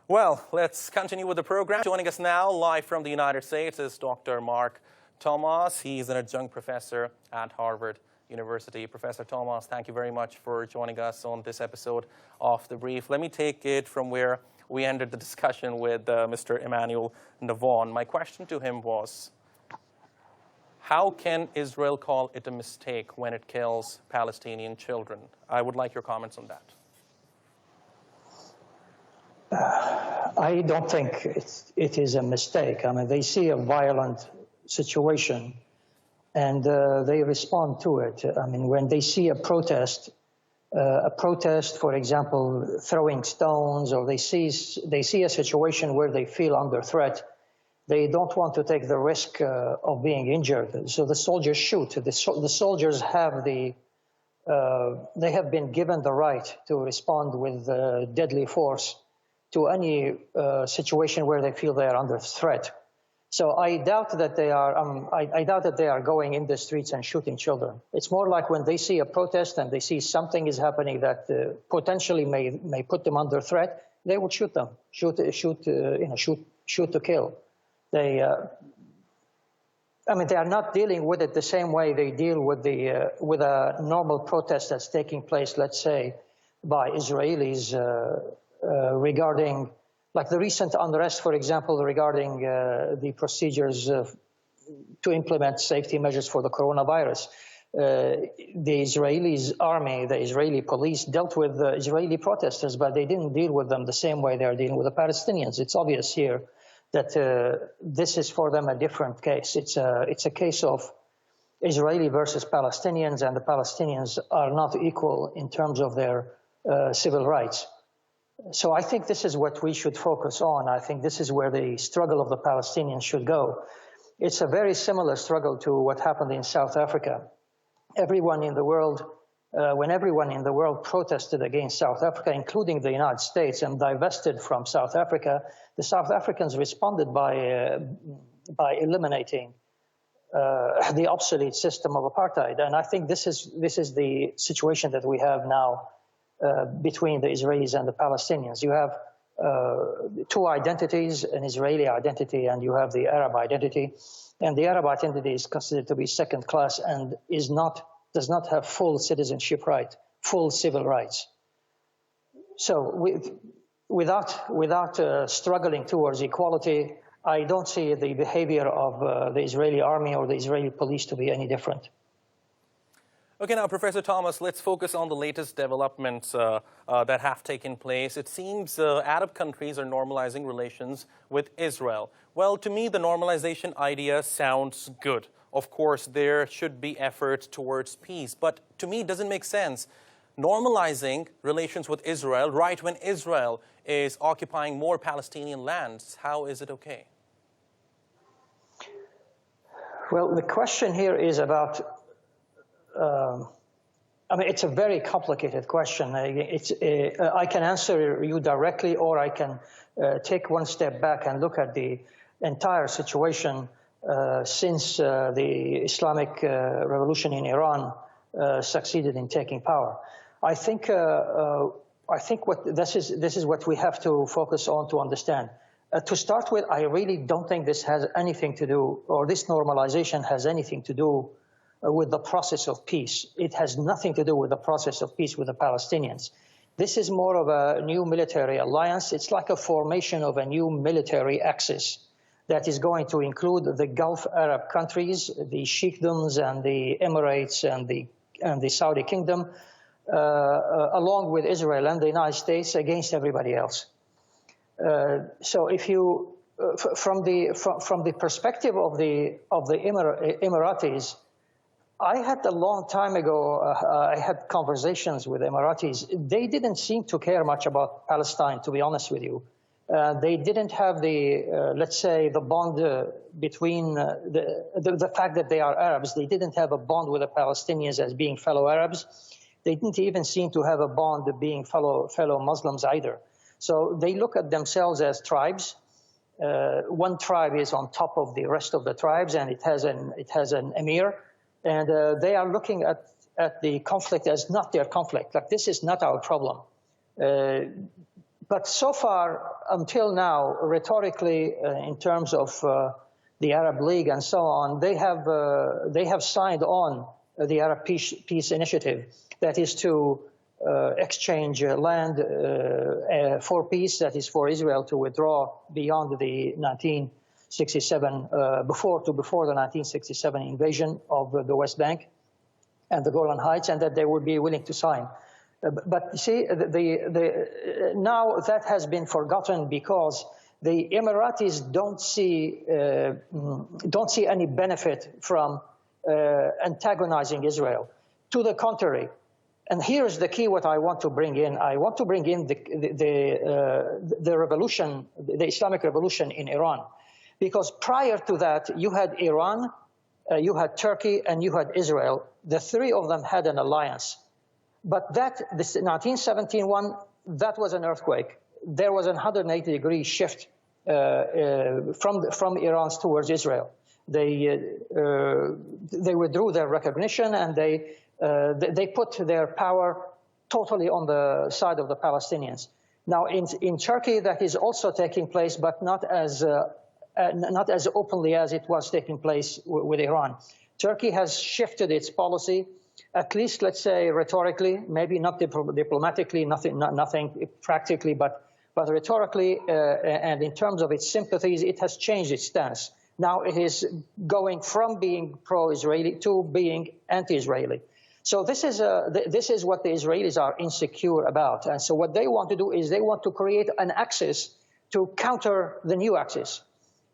Well, let's continue with the program. Joining us now live from the United States is Dr. Mark Tomass. He's an adjunct professor at Harvard University. Professor Tomass, thank you very much for joining us on this episode of The Brief. Let me take it from where we ended the discussion with Mr. Emmanuel Navon. My question to him was, how can Israel call it a mistake when it kills Palestinian children? I would like your comments on that. I don't think it is a mistake. I mean, they see a violent situation and they respond to it. I mean, when they see a protest, for example, throwing stones, or they see a situation where they feel under threat, they don't want to take the risk of being injured. So the soldiers shoot. The soldiers have they have been given the right to respond with deadly force to any situation where they feel they are under threat. So I doubt that they are. I doubt that they are going in the streets and shooting children. It's more like when they see a protest and they see something is happening that potentially may put them under threat, they would shoot them, shoot to kill. They, I mean, they are not dealing with it the same way they deal with a normal protest that's taking place, let's say, by Israelis. Regarding, like the recent unrest, for example, regarding the procedures to implement safety measures for the coronavirus. The Israeli army, the Israeli police dealt with the Israeli protesters, but they didn't deal with them the same way they are dealing with the Palestinians. It's obvious here that this is for them a different case. It's a case of Israeli versus Palestinians, and the Palestinians are not equal in terms of their civil rights. So I think this is what we should focus on. I think this is where the struggle of the Palestinians should go. It's a very similar struggle to what happened in South Africa. Everyone in the world, when everyone in the world protested against South Africa, including the United States, and divested from South Africa, the South Africans responded by eliminating the obsolete system of apartheid. And I think this is the situation that we have now between the Israelis and the Palestinians. You have two identities, an Israeli identity and you have the Arab identity. And the Arab identity is considered to be second class and does not have full citizenship right, full civil rights. So without struggling towards equality, I don't see the behavior of the Israeli army or the Israeli police to be any different. Okay, now, Professor Tomass, let's focus on the latest developments that have taken place. It seems Arab countries are normalizing relations with Israel. Well, to me, the normalization idea sounds good. Of course, there should be efforts towards peace. But to me, it doesn't make sense normalizing relations with Israel right when Israel is occupying more Palestinian lands. How is it okay? Well, the question here is about I mean, it's a very complicated question. I can answer you directly, or I can take one step back and look at the entire situation since the Islamic Revolution in Iran succeeded in taking power. I think this is what we have to focus on to understand. To start with, I really don't think this has anything to do, or this normalization has anything to do with the process of peace. It has nothing to do with the process of peace with the Palestinians. This is more of a new military alliance. It's like a formation of a new military axis that is going to include the Gulf Arab countries, the Sheikdoms and the Emirates and the Saudi Kingdom, along with Israel and the United States against everybody else. So if you, from the perspective of the Emiratis, I had a long time ago, I had conversations with Emiratis. They didn't seem to care much about Palestine, to be honest with you. They didn't have the, let's say, the bond between the fact that they are Arabs. They didn't have a bond with the Palestinians as being fellow Arabs. They didn't even seem to have a bond being fellow Muslims either. So they look at themselves as tribes. One tribe is on top of the rest of the tribes, and it has an emir. And they are looking at the conflict as not their conflict. Like, this is not our problem. but so far, until now, rhetorically, in terms of the Arab League and so on, they have signed on the Arab Peace Initiative, that is to exchange land for peace, that is for Israel to withdraw beyond the 1967, before the 1967 invasion of the West Bank and the Golan Heights, and that they would be willing to sign. But you see, now that has been forgotten because the Emiratis don't see any benefit from antagonizing Israel. To the contrary. And here's the key, what I want to bring in. I want to bring in the revolution, the Islamic revolution in Iran. Because prior to that, you had Iran, you had Turkey, and you had Israel. The three of them had an alliance. But this 1971, that was an earthquake. There was a 180-degree shift from Iran towards Israel. They withdrew their recognition, and they put their power totally on the side of the Palestinians. Now, in Turkey, that is also taking place, but not as openly as it was taking place with Iran. Turkey has shifted its policy, at least, let's say, rhetorically, maybe not diplomatically, nothing practically, but rhetorically, and in terms of its sympathies, it has changed its stance. Now it is going from being pro-Israeli to being anti-Israeli. So this is what the Israelis are insecure about. And so what they want to do is they want to create an axis to counter the new axis,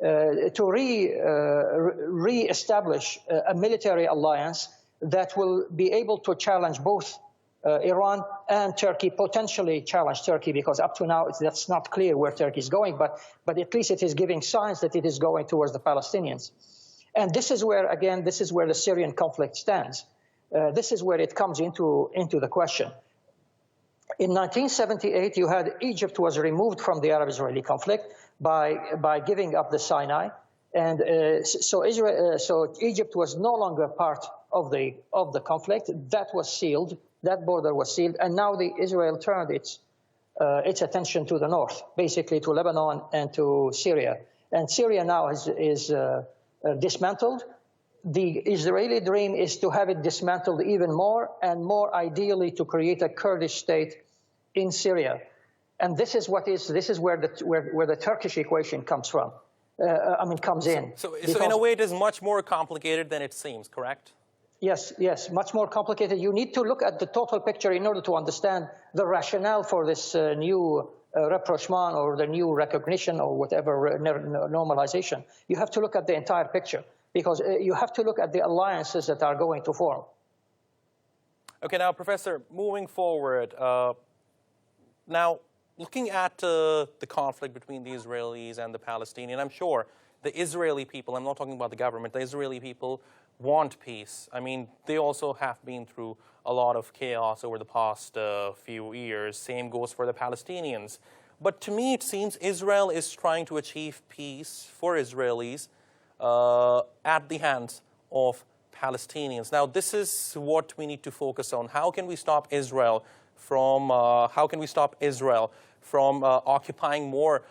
to re-establish a military alliance that will be able to challenge both Iran and Turkey, potentially challenge Turkey, because up to now that's not clear where Turkey is going, but at least it is giving signs that it is going towards the Palestinians. And this is where, again, this is where the Syrian conflict stands. This is where it comes into the question. In 1978, you had Egypt was removed from the Arab-Israeli conflict by giving up the Sinai, and so Egypt was no longer part of the conflict. That was sealed. That border was sealed, and now Israel turned its attention to the north, basically to Lebanon and to Syria. And Syria now is dismantled. The Israeli dream is to have it dismantled even more, and more ideally to create a Kurdish state in Syria. And this is where the Turkish equation comes from. Comes in. So in a way, it is much more complicated than it seems, correct? Yes, much more complicated. You need to look at the total picture in order to understand the rationale for this new rapprochement or the new recognition or whatever normalization. You have to look at the entire picture, because you have to look at the alliances that are going to form. Okay, now, Professor, moving forward, now looking at the conflict between the Israelis and the Palestinians, I'm sure the Israeli people, I'm not talking about the government, the Israeli people want peace. I mean, they also have been through a lot of chaos over the past few years. Same goes for the Palestinians. But to me, it seems Israel is trying to achieve peace for Israelis at the hands of Palestinians. Now, this is what we need to focus on. How can we stop Israel from occupying more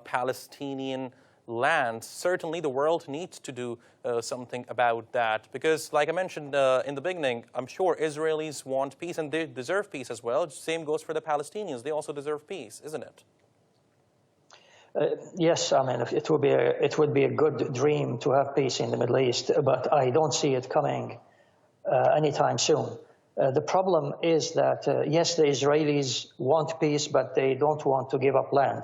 Palestinian lands? Certainly, the world needs to do something about that, because, like I mentioned in the beginning, I'm sure Israelis want peace, and they deserve peace as well. Same goes for the Palestinians; they also deserve peace, isn't it? Yes, I mean, it would be a good dream to have peace in the Middle East, but I don't see it coming anytime soon. The problem is that yes, the Israelis want peace, but they don't want to give up land.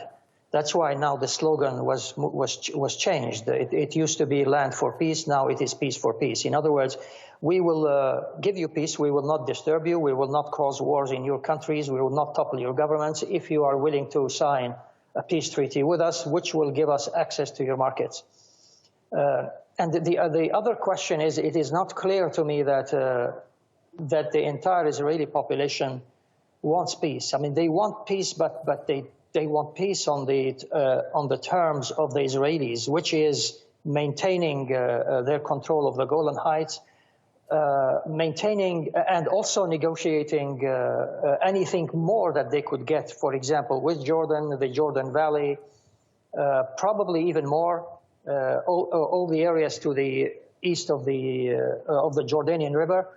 That's why now the slogan was changed. It used to be land for peace. Now it is peace for peace. In other words, we will give you peace. We will not disturb you. We will not cause wars in your countries. We will not topple your governments if you are willing to sign a peace treaty with us, which will give us access to your markets. And the other question is, it is not clear to me that the entire Israeli population wants peace. I mean, they want peace, but they want peace on the terms of the Israelis, which is maintaining their control of the Golan Heights, maintaining and also negotiating anything more that they could get, for example, with Jordan, the Jordan Valley, probably even more, all the areas to the east of the Jordanian River.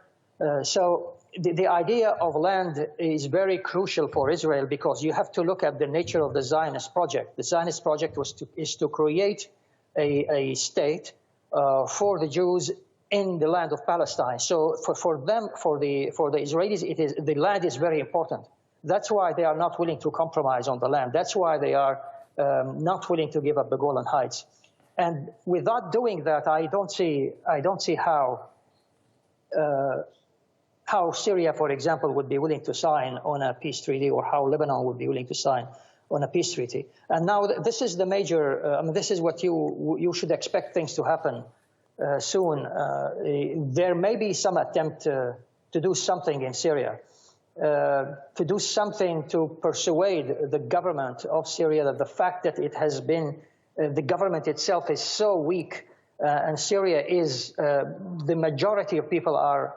So the idea of land is very crucial for Israel, because you have to look at the nature of the Zionist project. The Zionist project is to create a state for the Jews in the land of Palestine. So for the Israelis, the land is very important. That's why they are not willing to compromise on the land. That's why they are not willing to give up the Golan Heights. And without doing that, I don't see how Syria, for example, would be willing to sign on a peace treaty, or how Lebanon would be willing to sign on a peace treaty. And now this is the major. This is what you should expect things to happen soon. There may be some attempt to do something in Syria, to do something to persuade the government of Syria that the fact that it has been, the government itself is so weak, and Syria is, the majority of people are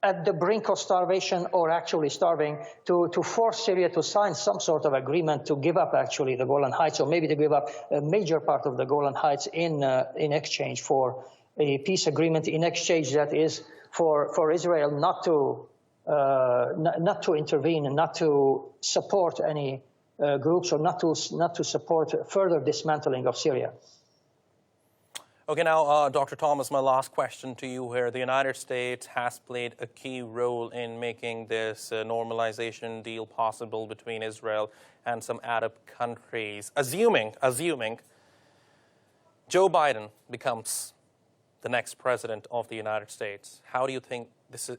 at the brink of starvation or actually starving, to force Syria to sign some sort of agreement to give up actually the Golan Heights, or maybe to give up a major part of the Golan Heights in exchange for a peace agreement, in exchange that is for Israel not to intervene and not to support any groups, or not to support further dismantling of Syria. Okay, now, Dr. Tomass, my last question to you here. The United States has played a key role in making this normalization deal possible between Israel and some Arab countries. Assuming Joe Biden becomes the next president of the United States, how do you think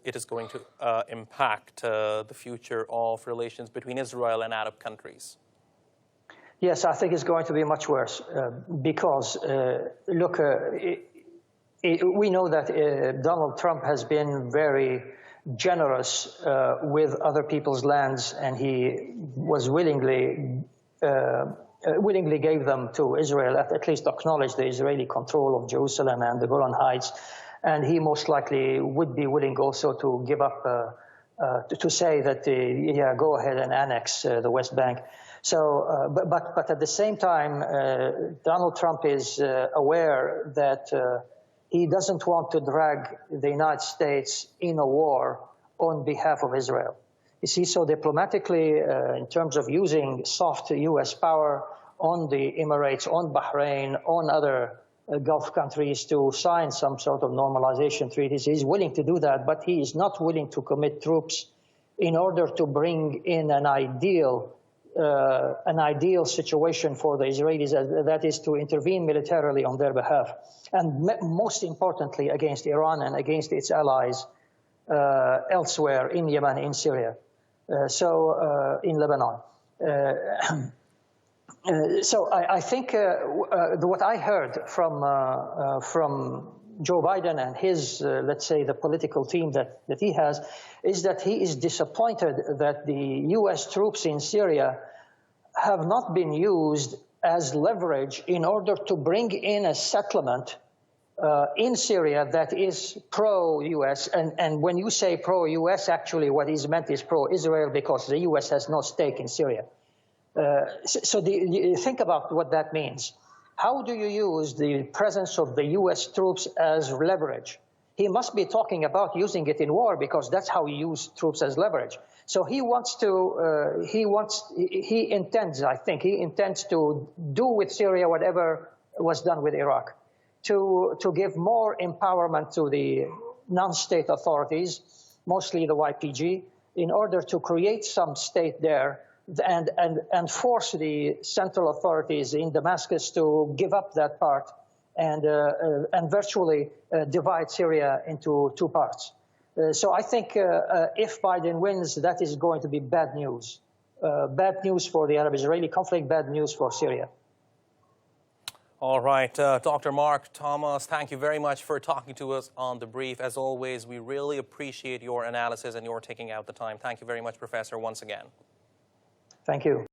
it is going to impact the future of relations between Israel and Arab countries? Yes, I think it's going to be much worse, because, look, we know that Donald Trump has been very generous with other people's lands, and he was willingly gave them to Israel, at least acknowledged the Israeli control of Jerusalem and the Golan Heights, and he most likely would be willing also to give up, to say that, yeah, go ahead and annex the West Bank. So, but at the same time, Donald Trump is aware that he doesn't want to drag the United States in a war on behalf of Israel. You see, so diplomatically, in terms of using soft U.S. power on the Emirates, on Bahrain, on other Gulf countries to sign some sort of normalization treaties, he's willing to do that, but he is not willing to commit troops in order to bring in an ideal situation for the Israelis, that is to intervene militarily on their behalf, and most importantly against Iran and against its allies elsewhere in Yemen, in Syria, in Lebanon. So I think what I heard from Joe Biden and his, let's say, the political team that he has, is that he is disappointed that the U.S. troops in Syria have not been used as leverage in order to bring in a settlement in Syria that is pro-U.S. And when you say pro-U.S., actually what is meant is pro-Israel, because the U.S. has no stake in Syria. So think about what that means. How do you use the presence of the U.S. troops as leverage? He must be talking about using it in war, because that's how you use troops as leverage. So he intends to do with Syria whatever was done with Iraq, to give more empowerment to the non-state authorities, mostly the YPG, in order to create some state there, and force the central authorities in Damascus to give up that part and virtually divide Syria into two parts. So I think if Biden wins, that is going to be bad news. Bad news for the Arab-Israeli conflict, bad news for Syria. All right, Dr. Mark Tomass, thank you very much for talking to us on The Brief. As always, we really appreciate your analysis and your taking out the time. Thank you very much, Professor, once again. Thank you.